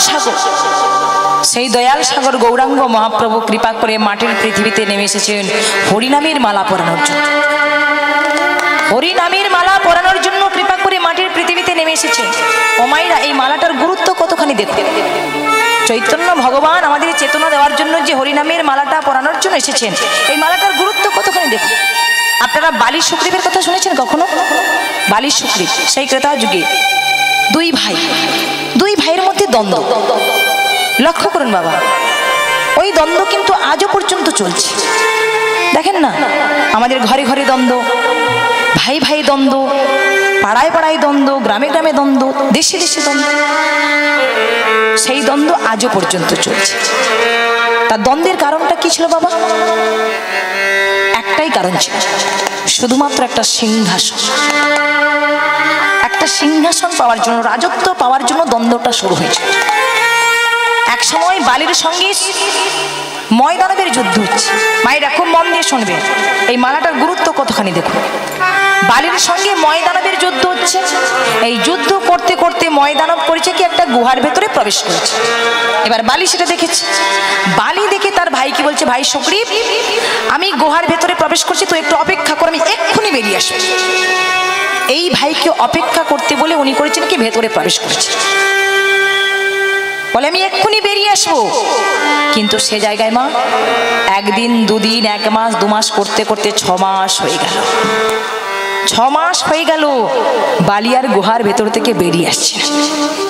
সাগর, সেই দয়াল সাগর গৌরাঙ্গ মহাপ্রভু কৃপা করে মাটির পৃথিবীতে নেমে এসেছেন হরিনামের মালা পরানোর জন্য। হরিনামের মালা পরানোর জন্য কৃপা করে মাটির পৃথিবীতে নেমে এসেছেন। ও মায়েরা, এই মালাটার গুরুত্ব কতখানি দেখুন। চৈতন্য ভগবান আমাদের চেতনা দেওয়ার জন্য যে হরিনামের মালাটা পরানোর জন্য এসেছেন, এই মালাটার গুরুত্ব কতখানি দেখুন। আপনারা বালি সুগ্রীবের কথা শুনেছেন কখনো? বালি সুগ্রীব সেই ক্রেতা যুগে দুই ভাইয়ের মধ্যে দ্বন্দ্ব। লক্ষ্য করুন বাবা, ওই দ্বন্দ্ব কিন্তু আজও পর্যন্ত চলছে। দেখেন না, আমাদের ঘরে ঘরে দ্বন্দ্ব, ভাই ভাই দ্বন্দ্ব, পাড়ায় পাড়ায় দ্বন্দ্ব, গ্রামে গ্রামে দ্বন্দ্ব, দেশে দেশে দ্বন্দ্ব। সেই দ্বন্দ্ব আজও পর্যন্ত চলছে। তার দ্বন্দ্বের কারণটা কি ছিল বাবা? একটাই কারণ ছিল, শুধুমাত্র একটা সিংহাসন। একটা সিংহাসন পাওয়ার জন্য, রাজত্ব পাওয়ার জন্য দ্বন্দ্বটা শুরু হয়েছে। এক সময় বালির সঙ্গে ময়দানবের যুদ্ধ হচ্ছে। মায়েরা খুব মন দিয়ে শুনবে, এই মালাটার গুরুত্ব কতখানি দেখুন। বালির সঙ্গে ময়দানবের যুদ্ধ হচ্ছে। এই যুদ্ধ করতে করতে ময়দানব করেছে কি, একটা গুহার ভেতরে প্রবেশ করেছে। এবার বালি সেটা দেখেছে। বালি দেখে তার ভাইকে বলছে, ভাই সুগ্রীব, আমি গুহার ভেতরে প্রবেশ করছি, তো একটু অপেক্ষা করে, আমি এক্ষুনি বেরিয়ে আসবো। এই ভাইকে অপেক্ষা করতে বলে উনি করেছেন কি, ভেতরে প্রবেশ করেছে। বলে আমি এক্ষুনি বেরিয়ে আসবো। কিন্তু সে জায়গায় মা, একদিন, দুদিন, 1 মাস, 2 মাস করতে করতে 6 মাস হয়ে গেল। 6 মাস হয়ে গেল, বালি আর গুহার ভেতর থেকে বেরিয়ে আসছে।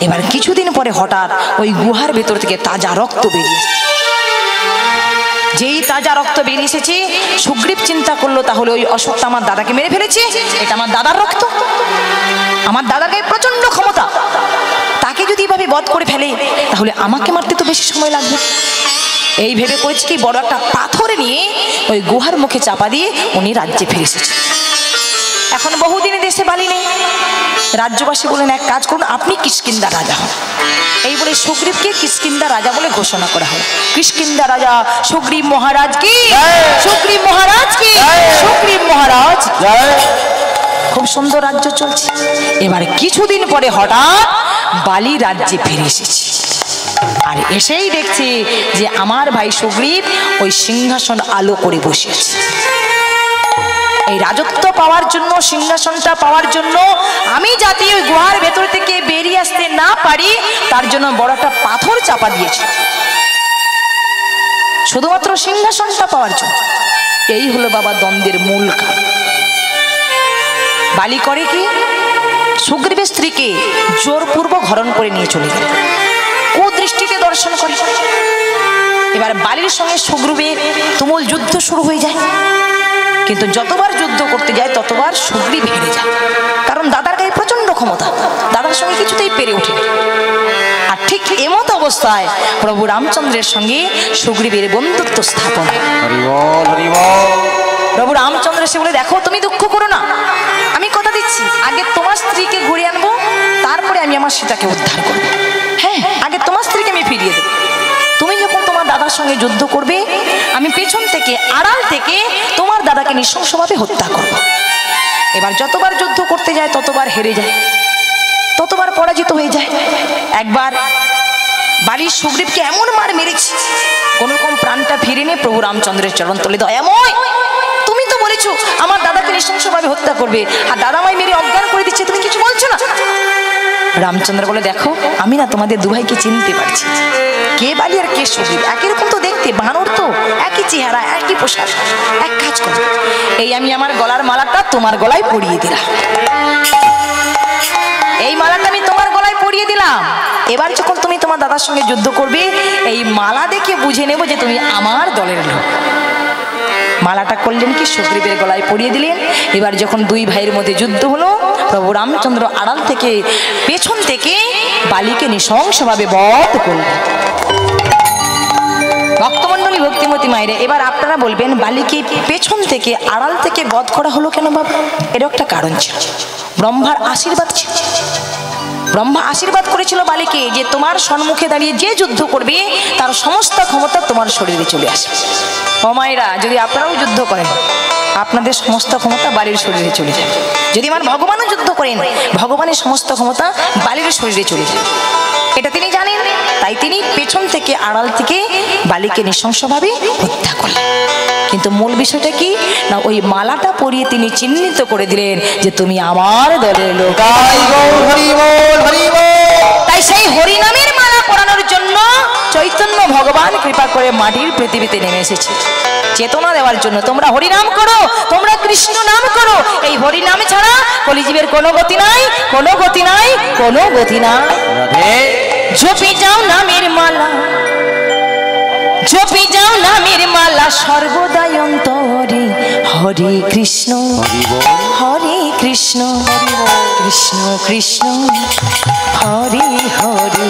এবার কিছুদিন পরে হঠাৎ ওই গুহার ভেতর থেকে তাজা রক্ত বেরিয়ে আসছে। যেই তাজা রক্ত বেরিয়ে এসেছে, সুগ্রীব চিন্তা করলো, তাহলে ওই অশোকটা আমার দাদাকে মেরে ফেলেছে, এটা আমার দাদার রক্ত। আমার দাদার গায়ে প্রচন্ড ক্ষমতা, তাকে যদি এভাবে বধ করে ফেলে তাহলে আমাকে মারতে তো বেশি সময় লাগবে। এই ভেবে করেছে কি, বড় একটা পাথর নিয়ে ওই গুহার মুখে চাপা দিয়ে উনি রাজ্যে ফিরে এসেছে। এখন বহুদিন দেশে বালি নেই। রাজ্যবাসী বলেন, এক কাজ করুন, আপনি কিষ্কিন্ধা রাজা হন। এই বলে সুগ্রীবকে কিষ্কিন্ধা রাজা বলে ঘোষণা করা হয়। কিষ্কিন্ধা রাজা সুগ্রীব মহারাজ কি, সুগ্রীব মহারাজ কি, সুগ্রীব মহারাজ। খুব সুন্দর রাজ্য চলছে। এবার কিছুদিন পরে হঠাৎ বালি রাজ্যে ফিরে এসেছে। আর এসেই দেখছে যে আমার ভাই সুগ্রীব ওই সিংহাসন আলো করে বসে আছে। এই রাজত্ব পাওয়ার জন্য, সিংহাসনটা পাওয়ার জন্য আমি যাতে ওই গুহার ভেতর থেকে বেরিয়ে আসতে না পারি, তার জন্য বড় একটা পাথর চাপা দিয়েছে, শুধুমাত্র সিংহাসনটা পাওয়ার জন্য। এই হলো বাবা দ্বন্দ্বের মূল কারণ। বালি করে কি, সুগ্রীবের স্ত্রীকে জোরপূর্বক হরণ করে নিয়ে চলে গেল, কুদৃষ্টিতে দর্শন করে। এবার বালির সঙ্গে সুগ্রীবের তুমুল যুদ্ধ শুরু হয়ে যায়। কিন্তু যতবার যুদ্ধ করতে যায় ততবার সুগ্রীব হেরে যায়, কারণ দাদার গায়ে প্রচন্ড ক্ষমতা, দাদার সঙ্গে কিছুতেই পেরে ওঠে। আর ঠিক এমত অবস্থায় প্রভু রামচন্দ্রের সঙ্গে সুগ্রীবের বন্ধুত্ব স্থাপন। প্রভু রামচন্দ্র এসে বলে, দেখো তুমি দুঃখ করো না, আমি কথা দিচ্ছি, আগে তোমার স্ত্রীকে ঘুরে আনবো, তারপরে আমি আমার সীতাকে উদ্ধার করবো। হ্যাঁ, আগে তোমার স্ত্রীকে আমি ফিরিয়ে দেবো। তুমি যখন তোমার দাদার সঙ্গে যুদ্ধ করবে, আমি পেছন থেকে, আড়াল থেকে তোমার দাদাকে নৃশংসভাবে হত্যা করব। এবার যতবার যুদ্ধ করতে যায় ততবার হেরে যায়, ততবার পরাজিত হয়ে যায়। একবার বালির সুগ্রীবকে এমন মার মেরেছে, কোন রকম প্রাণটা ফিরে নিয়ে প্রভু রামচন্দ্রের চরণ তলে, দয়াময় তুমি তো বলেছো আমার দাদাকে নৃশংসভাবে হত্যা করবে, আর দাদামাই মেরে অজ্ঞান করে দিচ্ছে, তুমি কিছু বলছো না। রামচন্দ্র বলে, দেখো আমি না তোমাদের দুভাইকে চিনতে পারছি, কে বালি আর কে সুগ্রীব, একই রকম তো দেখতে, বানর তো, একই চেহারা, একই পোশাক। এক কাজ করো, এই আমি আমার গলার মালাটা তোমার গলায় পরিয়ে দিলাম, এই মালাটা আমি তোমার গলায় পরিয়ে দিলাম। এবার যখন তুমি তোমার দাদার সঙ্গে যুদ্ধ করবে, এই মালা দেখে বুঝে নেব যে তুমি আমার দলের লোক। মালাটা করলেন কি, সুগ্রীবের গলায় পরিয়ে দিলেন। এবার যখন দুই ভাইয়ের মধ্যে যুদ্ধ হলো, প্রভু রামচন্দ্র আড়াল থেকে, পেছন থেকে বালিকে নৃশংসভাবে বধ করলেন। ভক্তমণ্ডলী, ভক্তিমতী মায়েরা, এবার আপনারা বলবেন, বালিকে পেছন থেকে, আড়াল থেকে বধ করা হলো কেন বাবা? এর একটা কারণ ছিল, ব্রহ্মার আশীর্বাদ ছিল। ব্রহ্মা আশীর্বাদ করেছিল বালিকে যে তোমার সম্মুখে দাঁড়িয়ে যে যুদ্ধ করবে তার সমস্ত ক্ষমতা তোমার শরীরে চলে আসবে। ও মায়েরা, যদি আপনারাও যুদ্ধ করেন, আপনাদের সমস্ত ক্ষমতা বালির শরীরে চলে যাবে। যদি আমার ভগবানও যুদ্ধ করেন, ভগবানের সমস্ত ক্ষমতা বালির শরীরে চলে যাবে, এটা তিনি জানেন। তাই থেকে আড়াল থেকে বালিকে নৃশংসভাবে হত্যা করলেন। কিন্তু মূল বিষয়টা কি না, ওই মালাটা পরিয়ে তিনি চিহ্নিত করে দিলেন যে তুমি আমার দলের লোক। তাই সেই হরিনামের মালা পরানোর জন্য চৈতন্য ভগবান কৃপা করে মাটির পৃথিবীতে নেমে এসেছে চেতনা দেওয়ার জন্য। তোমরা হরিনাম করো, তোমরা কৃষ্ণ নাম করো। এই হরিনাম ছাড়া কলিজীবের কোনো গতি নাই, কোনো গতি নাই, কোনো গতি নাই। জপি যাও নামের মালা, জপি যাও নামের মালা সর্বদাই অন্তরে। হরে কৃষ্ণ হরে কৃষ্ণ কৃষ্ণ কৃষ্ণ হরে হরে,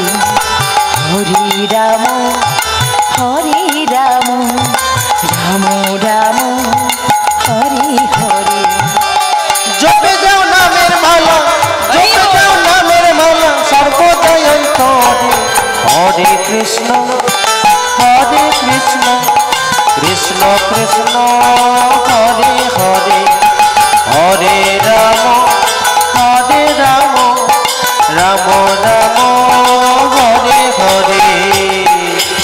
হরে রাম হরে রাম রাম রাম হরে হরে। জপে যাও নামের মালা, জপে যাও নামের মালা সর্বদাই অন্তরে। হরে কৃষ্ণ হরে কৃষ্ণ কৃষ্ণ কৃষ্ণ হরে হরে, হরে রাম হরে রাম রাম রাম হরে হরে।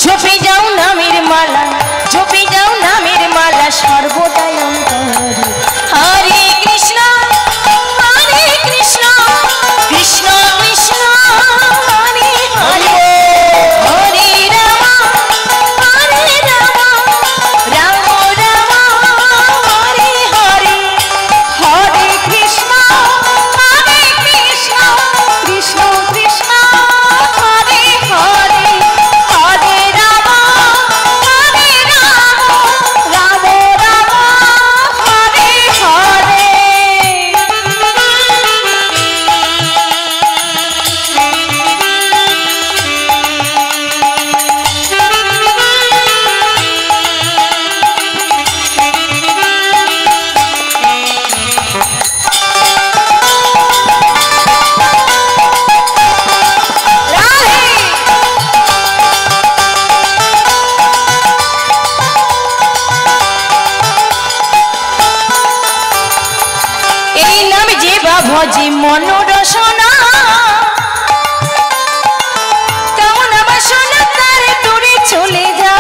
জপে যাও নামের মালা, জপে যাও নামের মালা সর্বদাই অন্তরে। হরে কৃষ্ণ হরে কৃষ্ণ কৃষ্ণ কৃষ্ণ হরে হরে, হরে রাম হরে রাম রাম রাম হরে হরে, হরে কৃষ্ণ কৃষ্ণ কৃষ্ণ কৃষ্ণ হরে হরে, হরে রাম রাম রাম হরে হরে। এই নাম যে বা ভজি মনোরসনা, কেমন বাসনা তার দূরে চলে যা।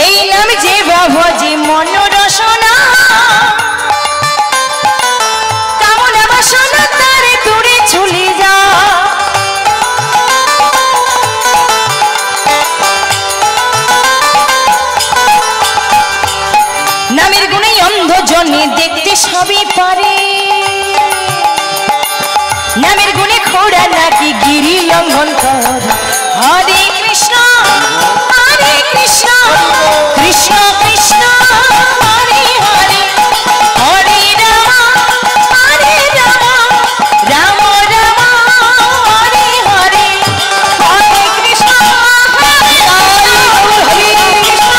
এই নাম যে বা ভজি মনোরসনা, কেমন বাসনা তার দূরে চলে যা। নামের গুণে অন্ধ জনে দেখতে সবই পারে, নামের গুণে খোড়া নাকি গিরি লঙ্ঘন করে। হরে কৃষ্ণ হরে কৃষ্ণ কৃষ্ণ কৃষ্ণ হরে হরে, হরে রাম রাম রাম হরে হরে, হরে কৃষ্ণ হরে হরে হরে কৃষ্ণ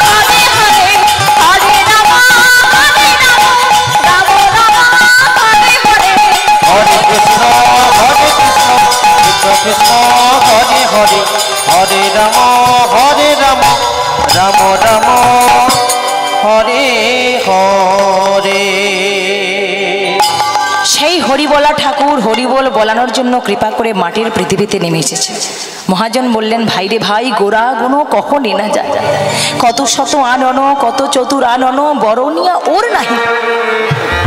হরে হরে, হরে রাম রাম রাম হরে হরে। হরে কৃষ্ণ হরে কৃষ্ণ কৃষ্ণ কৃষ্ণ হরে হরে, হরে রাম রাম রাম হরে হরে। সেই হরিবলা ঠাকুর হরিবোল বলানোর জন্য কৃপা করে মাটির পৃথিবীতে নেমে এসেছে। মহাজন বললেন, ভাই রে ভাই, গোড়া গুণ কখন এনা যায়, কত শত আনন কত চতুর আনন বরণিয়া ওর নাহি।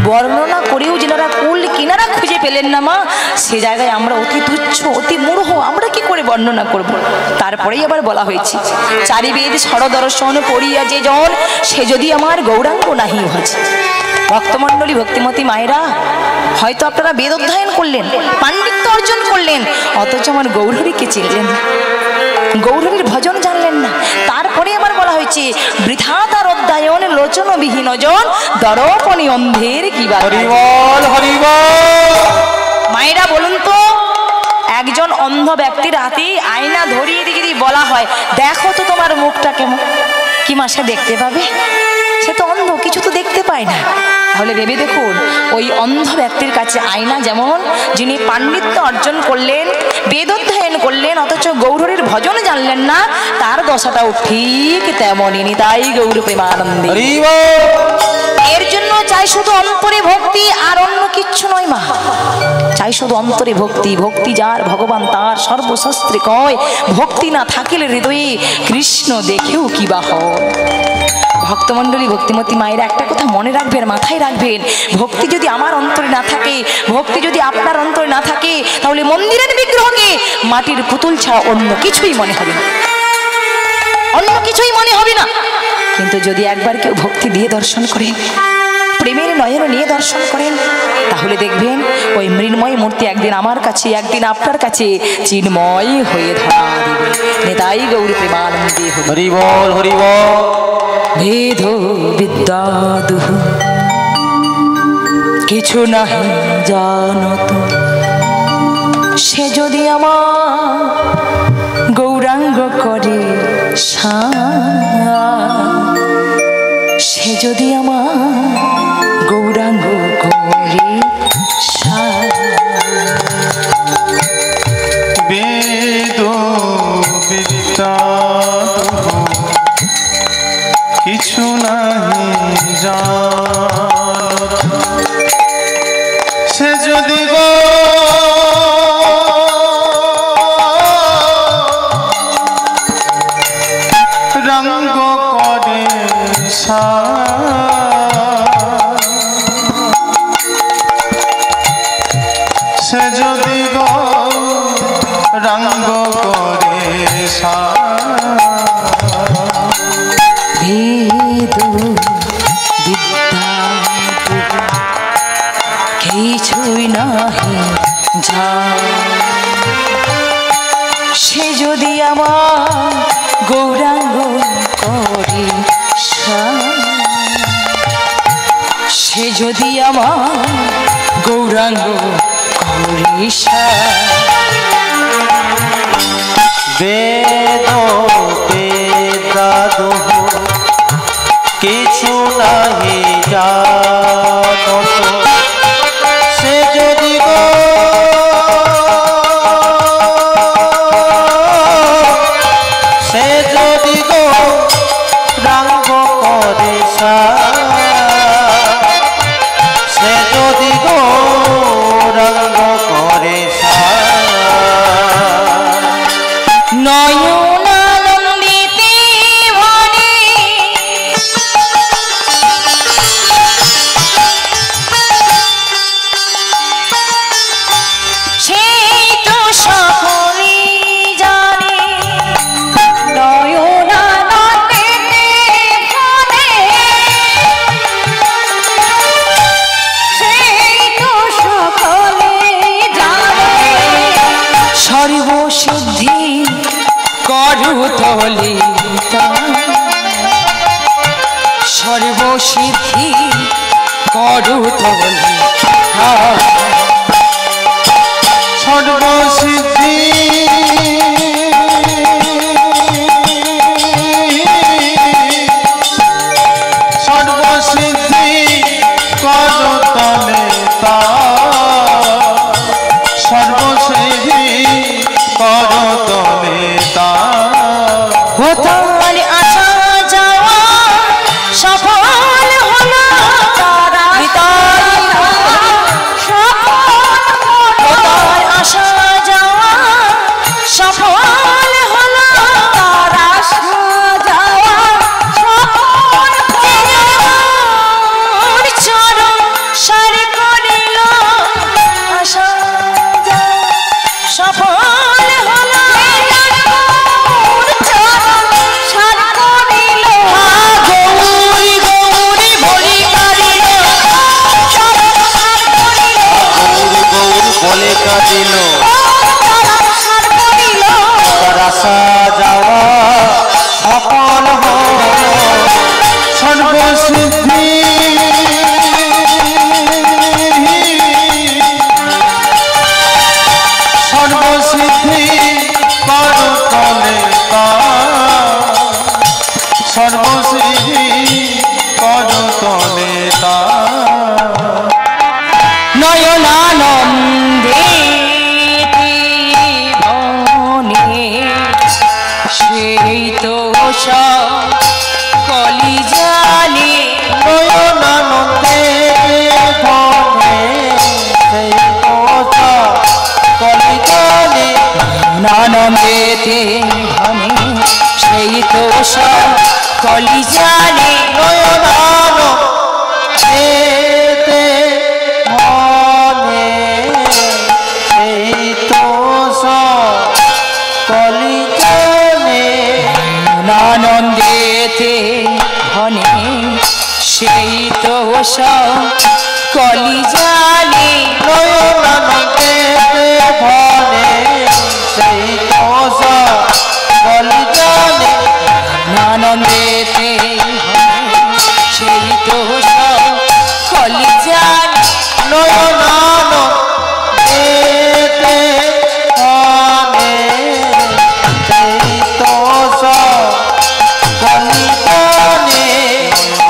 বর্ণনা করেও যেনারা কুল কিনারা খুঁজে পেলেন না মা, সে জায়গায় আমরা অতি তুচ্ছ অতি মূঢ়, আমরা কি করে বর্ণনা করব। তারপরেই আবার বলা হয়েছে, চারিবেদ সরদর্শন পড়িয়া যে জন, সে যদি আমার গৌরাঙ্গ নাহি ভজ। ভক্তমণ্ডলী ভক্তিমতী মায়েরা, হয়তো আপনারা বেদ অধ্যয়ন করলেন, পাণ্ডিত্য অর্জন করলেন, অথচ আমার গৌরহরিকে চিনলেন না, গৌরহরির ভজন জানলেন না। তারপরে আবার বলা হয়েছে, বৃথা তার অধ্যয়ন লোচন বিহীন জন, দরপণী অন্ধের কি বা। হরিবল হরিবল। মায়েরা বলুন তো, একজন অন্ধ ব্যক্তির হাতে আয়না ধরিয়ে দিয়ে যদি বলা হয়, দেখো তো তোমার মুখটা কেমন, কি মাসে দেখতে পাবে? সে তো অন্ধ, কিছু তো দেখতে পায় না। তাহলে ভেবে দেখুন, ওই অন্ধ ব্যক্তির কাছে আয়না যেমন, যিনি পাণ্ডিত্য অর্জন করলেন, বেদ অধ্যয়ন করলেন, অথচ গৌরহরির ভজন জানলেন না, তার দশাটাও ঠিক তেমনই। তাই গৌর প্রেমানন্দে। এর জন্য চাই শুধু অন্তরে ভক্তি, আর অন্য কিচ্ছু নয় মা। চাই শুধু অন্তরে ভক্তি। ভক্তি যার ভগবান তার, সর্বশাস্ত্রে কয় ভক্তি না থাকিলে হৃদয়ে কৃষ্ণ দেখেও কি বা হয়। ভক্তমণ্ডলী, ভক্তিমতী মায়েরা একটা কথা মনে রাখবেন, মাথায় রাখবেন, ভক্তি যদি আমার অন্তরে না থাকে, ভক্তি যদি আপনার অন্তরে না থাকে, তাহলে মন্দিরের বিগ্রহকে মাটির পুতুল ছাড়া অন্য কিছুই মনে হবে না, অন্য কিছুই মনে হবে না। কিন্তু যদি একবার কেউ ভক্তি দিয়ে দর্শন করেন, প্রেমের নয়ন নিয়ে দর্শন করেন, তাহলে দেখবেন ওই মৃন্ময় মূর্তি একদিন আমার কাছে, একদিন আপনার কাছে চিন্ময় হয়ে ধরা দেবে। নেতাই গৌরী প্রেমানন্দে হরি বল, হরি বল। ভেদ বিদ্যা দুহু কিছু নাহি জানত, সে যদি আমার গৌরাঙ্গ করে সে যদি আমার গৌরাঙ্গ করে বেদ বিদ্যা কিছু নাহি জানত, সে যদি গো রঙ্গ করে সে যদি গো রঙ্গ করে ভেদ বিদ্যা কিছুই নাহি সে যদি আমার গৌরাঙ্গ করে সে যদি আমার গৌরাঙ্গ করে বেদ বেদা দুহ কিছু নাহি জানত, সে যদি গো সে যদি গো রঙ্গ করে সে যদি গো রঙ্গ করে নয়নানন্দিতে ভরে সেই তো সকলেই জানে, নয়নানন্দিতে ভরে সেই তো সকলেই জানে, সর্বসিদ্ধি করুতলে সর্বসিদ্ধি করুতলে সর্বসিদ্ধি সর্বসিদ্ধি করতলে সর্বসিদ্ধি করতলে তার আসা যাওয়া সফল হলো, তারা সফল তে ধনে সেই তো সব কলি জানে নয়নান এতে মনে সেই তো কলি জানে আনন্দেতে ধনে সেই তো সব কলি জানে নয়নানন্দে ভনে সেই তো কলি জানে আনন্দেতে সেই তো সব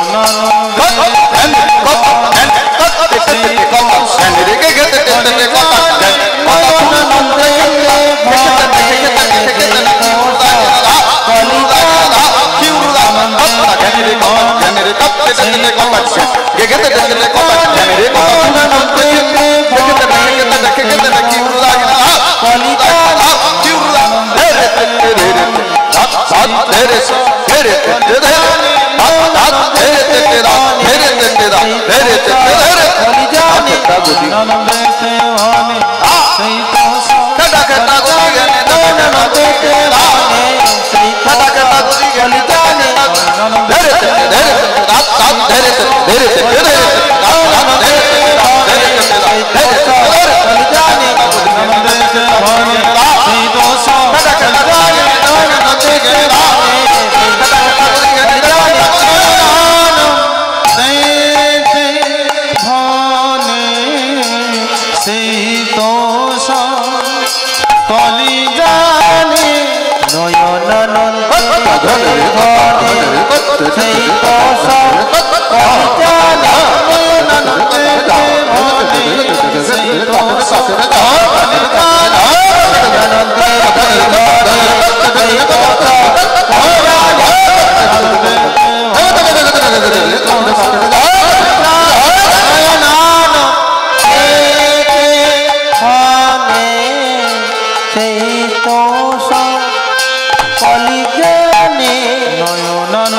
কলি জানে নয়নান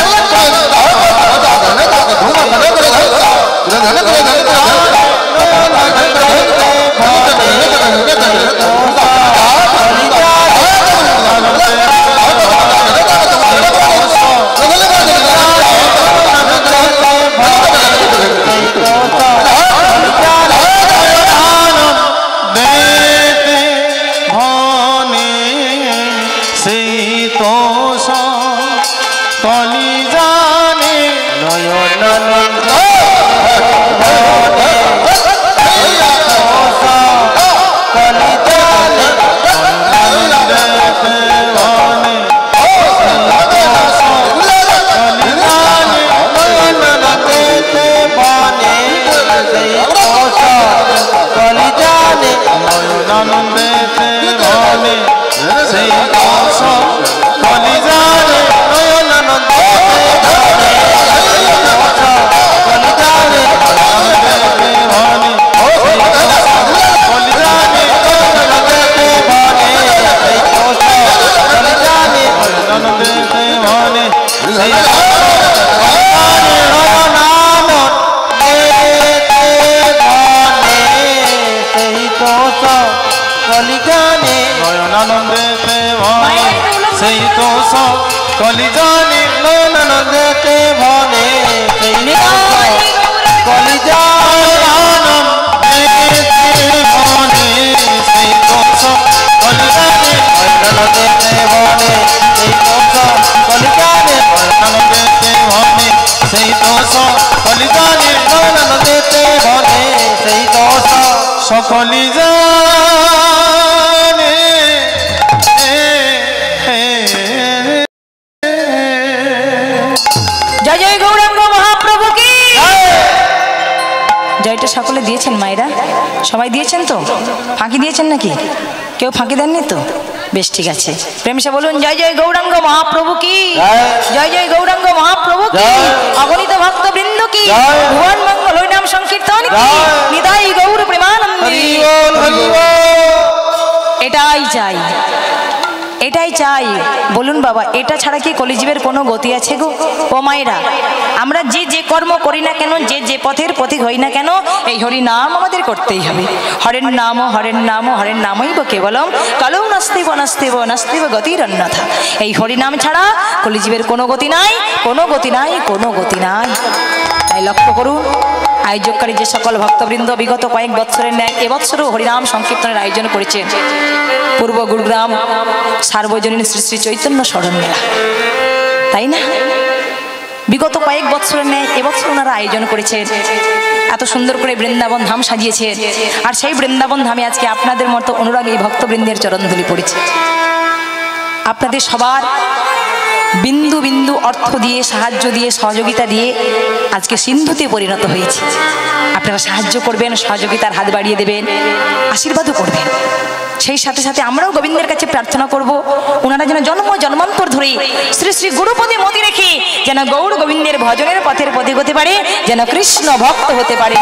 এতে ভনে সেই তো কলি জানে সকলি জানে জয় জয় গৌরাঙ্গ মহাপ্রভু কি জয়টা সকলে দিয়েছেন মায়েরা, সবাই দিয়েছেন তো? ফাঁকি দিয়েছেন নাকি? কেউ ফাঁকি দেননি তো? বেশ ঠিক আছে, প্রেমসে বলুন জয় জয় গৌরাঙ্গ মহাপ্রভু কি, জয় জয় গৌরাঙ্গ মহাপ্রভু কি, অগণিত ভক্ত বৃন্দ কি, ভুবন মঙ্গল নাম সংকীর্তন কি, নিতাই গৌর প্রেমানন্দে। এটাই চাই, এটাই চাই। বলুন বাবা, এটা ছাড়া কি কলিজীবের কোনো গতি আছে গো? ও মায়েরা, আমরা যে যে কর্ম করি না কেন, যে যে পথের পথিক হই না কেন, এই হরি নাম আমাদের করতেই হবে। হরের নাম হরের নাম হরের নামই কেবলম কালো নাস্তিব নাস্তিব নাস্তিব গতির অন্যথা। এই হরি নাম ছাড়া কলিজীবের কোনো গতি নাই, কোনো গতি নাই, কোনো গতি নাই। তাই লক্ষ্য করুন, আয়োজককারী যে সকল ভক্তবৃন্দ বিগত কয়েক বৎসরের ন্যায় এবৎসরও হরিনাম সংকীর্তনের আয়োজন করেছেন। পূর্ব গুরুগ্রাম সার্বজনীন শ্রী শ্রী চৈতন্য স্মরণ মেলা, তাই না? বিগত কয়েক বৎসরের ন্যায় এবছর ওনারা আয়োজন করেছেন। এত সুন্দর করে বৃন্দাবন ধাম সাজিয়েছে, আর সেই বৃন্দাবন ধামে আজকে আপনাদের মতো অনুরাগী ভক্তবৃন্দের চরণধুলি পড়েছে। আপনাদের সবার বিন্দু বিন্দু অর্থ দিয়ে, সাহায্য দিয়ে, সহযোগিতা দিয়ে আজকে সিন্ধুতে পরিণত হয়েছে। আপনারা সাহায্য করবেন, সহযোগিতার হাত বাড়িয়ে দেবেন, আশীর্বাদও করবেন। সেই সাথে সাথে আমরাও গোবিন্দের কাছে প্রার্থনা করব, ওনারা যেন জন্ম জন্মান্তর ধরে শ্রী শ্রী গুরুপদে মতি রেখে যেন গৌর গোবিন্দের ভজনের পথের পথে হতে পারে, যেন কৃষ্ণ ভক্ত হতে পারে।